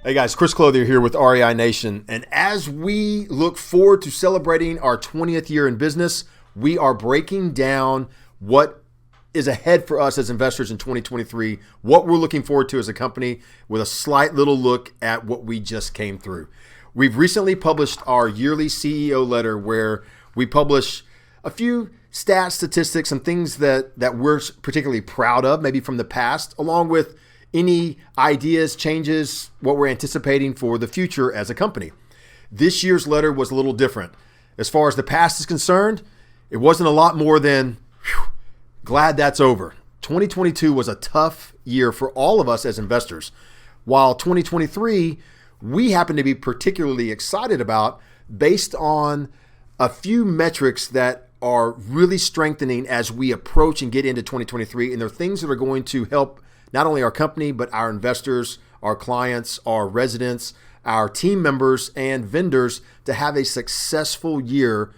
Hey guys, Chris Clothier here with REI Nation. And as we look forward to celebrating our 20th year in business, we are breaking down what is ahead for us as investors in 2023, what we're looking forward to as a company with a slight little look at what we just came through. We've recently published our yearly CEO letter where we publish a few stats, statistics, and things that we're particularly proud of, maybe from the past, along with any ideas, changes, what we're anticipating for the future as a company. This year's letter was a little different. As far as the past is concerned, it wasn't a lot more than, glad that's over. 2022 was a tough year for all of us as investors, while 2023, we happen to be particularly excited about based on a few metrics that are really strengthening as we approach and get into 2023. And they're things that are going to help not only our company, but our investors, our clients, our residents, our team members, and vendors to have a successful year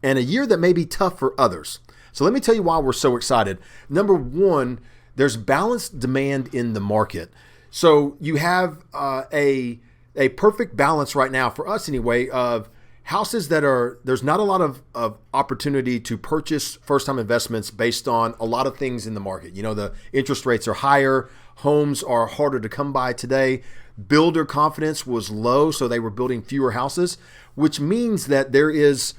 and a year that may be tough for others. So let me tell you why we're so excited. Number one, there's balanced demand in the market. So you have a perfect balance right now for us anyway of houses that there's not a lot of opportunity to purchase first-time investments based on a lot of things in the market. You know, the interest rates are higher, homes are harder to come by today, builder confidence was low, so they were building fewer houses, which means that there is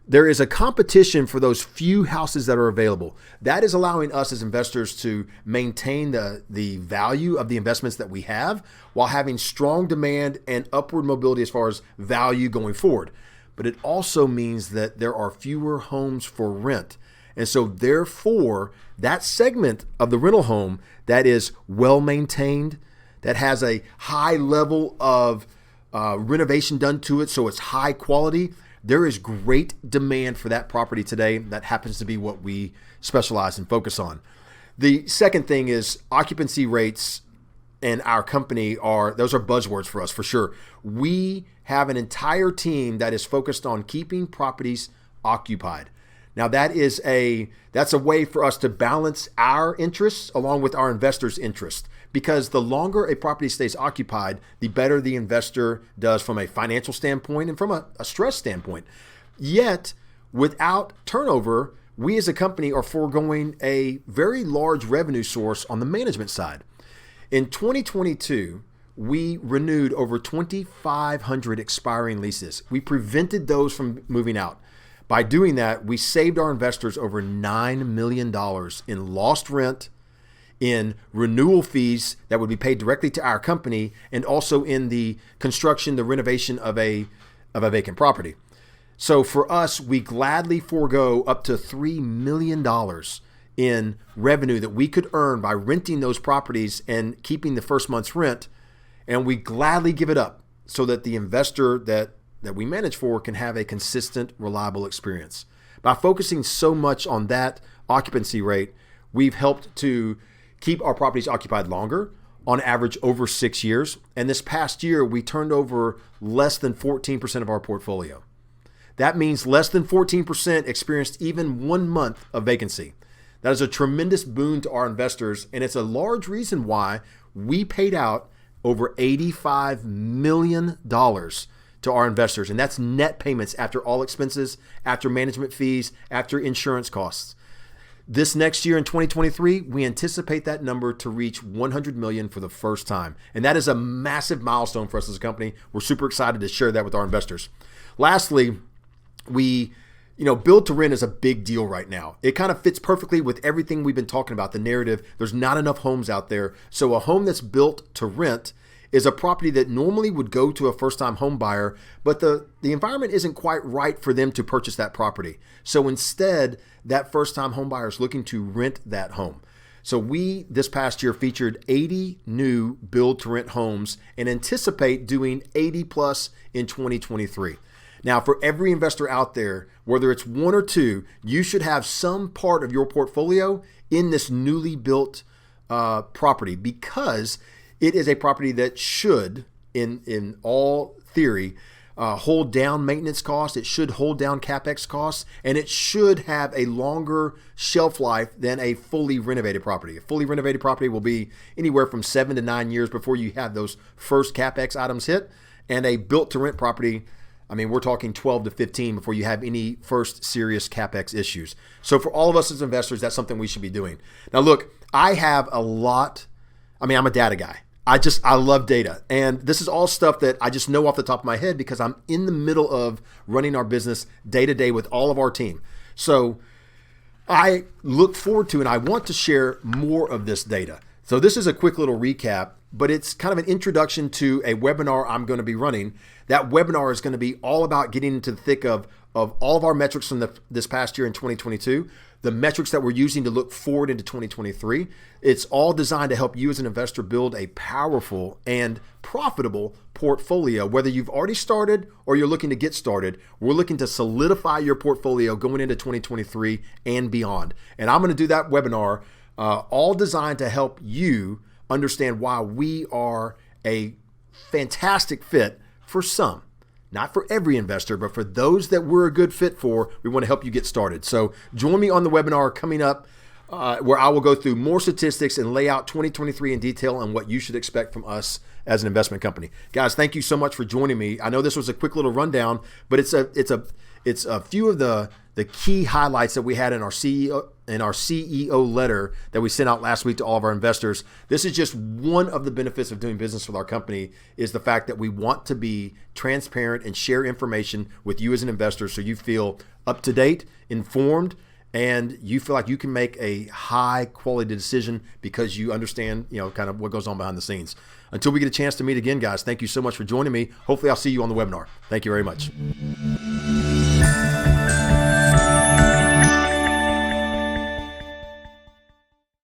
a competition for those few houses that are available. That is allowing us as investors to maintain the value of the investments that we have while having strong demand and upward mobility as far as value going forward. But it also means that there are fewer homes for rent. And so therefore, that segment of the rental home that is well maintained, that has a high level of renovation done to it, so it's high quality, there is great demand for that property today. That happens to be what we specialize and focus on. The second thing is occupancy rates in our company those are buzzwords for us for sure. We have an entire team that is focused on keeping properties occupied. Now that's a way for us to balance our interests along with our investors' interest, because the longer a property stays occupied, the better the investor does from a financial standpoint and from a stress standpoint. Yet, without turnover, we as a company are foregoing a very large revenue source on the management side. In 2022, we renewed over 2,500 expiring leases. We prevented those from moving out. By doing that, we saved our investors over $9 million in lost rent, in renewal fees that would be paid directly to our company, and also in the construction, the renovation of a vacant property. So for us, we gladly forego up to $3 million in revenue that we could earn by renting those properties and keeping the first month's rent, and we gladly give it up so that the investor that we manage for can have a consistent, reliable experience. By focusing so much on that occupancy rate, we've helped to keep our properties occupied longer, on average over 6 years. And this past year, we turned over less than 14% of our portfolio. That means less than 14% experienced even 1 month of vacancy. That is a tremendous boon to our investors, and it's a large reason why we paid out over $85 million to our investors. And that's net payments after all expenses, after management fees, after insurance costs. This next year in 2023, we anticipate that number to reach 100 million for the first time. And that is a massive milestone for us as a company. We're super excited to share that with our investors. Lastly, build to rent is a big deal right now. It kind of fits perfectly with everything we've been talking about, the narrative. There's not enough homes out there. So a home that's built to rent is a property that normally would go to a first-time home buyer, but the environment isn't quite right for them to purchase that property. So instead, that first-time home buyer is looking to rent that home. So we, this past year, featured 80 new build-to-rent homes and anticipate doing 80 plus in 2023. Now, for every investor out there, whether it's one or two, you should have some part of your portfolio in this newly built property, because it is a property that should, in all theory, hold down maintenance costs. It should hold down CapEx costs, and it should have a longer shelf life than a fully renovated property. A fully renovated property will be anywhere from 7 to 9 years before you have those first CapEx items hit. And a built to rent property, I mean, we're talking 12 to 15 before you have any first serious CapEx issues. So for all of us as investors, that's something we should be doing. Now, look, I'm a data guy. I love data. And this is all stuff that I just know off the top of my head because I'm in the middle of running our business day to day with all of our team. So I look forward to and I want to share more of this data. So this is a quick little recap, but it's kind of an introduction to a webinar I'm going to be running. That webinar is going to be all about getting into the thick of all of our metrics from this past year in 2022, the metrics that we're using to look forward into 2023. It's all designed to help you as an investor build a powerful and profitable portfolio. Whether you've already started or you're looking to get started, we're looking to solidify your portfolio going into 2023 and beyond. And I'm going to do that webinar all designed to help you understand why we are a fantastic fit for some. Not for every investor, but for those that we're a good fit for, we want to help you get started. So join me on the webinar coming up where I will go through more statistics and lay out 2023 in detail and what you should expect from us as an investment company. Guys, thank you so much for joining me. I know this was a quick little rundown, but it's a few of the key highlights that we had in our CEO letter that we sent out last week to all of our investors. This is just one of the benefits of doing business with our company, is the fact that we want to be transparent and share information with you as an investor so you feel up to date, informed, and you feel like you can make a high quality decision because you understand, kind of what goes on behind the scenes. Until we get a chance to meet again, guys, thank you so much for joining me. Hopefully I'll see you on the webinar. Thank you very much.